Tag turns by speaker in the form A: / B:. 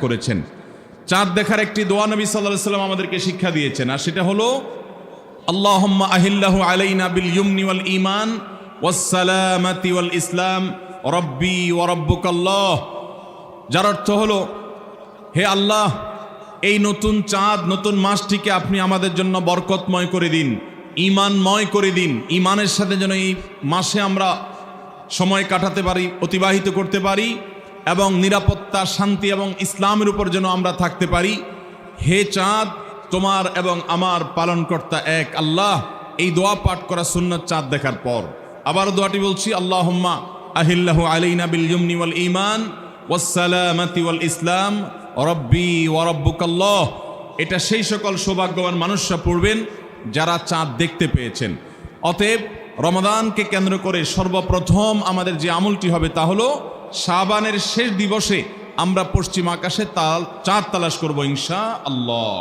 A: করেছেন। চাঁদ দেখার একটি দোয়া নবী সাল্লাল্লাহু আলাইহি ওয়াসাল্লাম আমাদেরকে শিক্ষা দিয়েছেন, আর সেটা হলো আল্লাহুম্মা আহিল্লাহু আলাইনা বিল ইয়ুমনি ওয়াল ঈমান ওয়াস সালামাতি ওয়াল ইসলাম রব্বি ওয়া রাব্বুকাল্লাহ। যার অর্থ হলো, হে আল্লাহ, এই নতুন চাঁদ, নতুন মাসটিকে আপনি আমাদের জন্য বরকতময় করে দিন, ঈমানময় করে দিন। ঈমানের সাথে যেন এই মাসে আমরা সময় কাটাতে পারি, অতিবাহিত করতে পারি, এবং নিরাপত্তা, শান্তি এবং ইসলামের উপর যেন আমরা থাকতে পারি। হে চাঁদ, তোমার এবং আমার পালনকর্তা এক আল্লাহ। এই দোয়া পাঠ করা সুন্নাত চাঁদ দেখার পর। আবার দোয়াটি বলছি, আল্লাহুম্মা আহিল্লাহু আলাইনা বিল ইয়ুমনি ওয়াল ঈমান ওয়াস সালামাতি ওয়াল ইসলাম রব্বি ওয়া রাব্বুকাল্লাহ। এটা সেই সকল সৌভাগ্যবান মানুষরা পড়বেন যারা চাঁদ দেখতে পেয়েছেন। অতএব রমাদানকে কেন্দ্র করে সর্বপ্রথম আমাদের যে আমলটি হবে তা হলো শাবানের শেষ দিবসে আমরা পশ্চিম আকাশে চাঁদ তালাশ করব ইনশাআল্লাহ।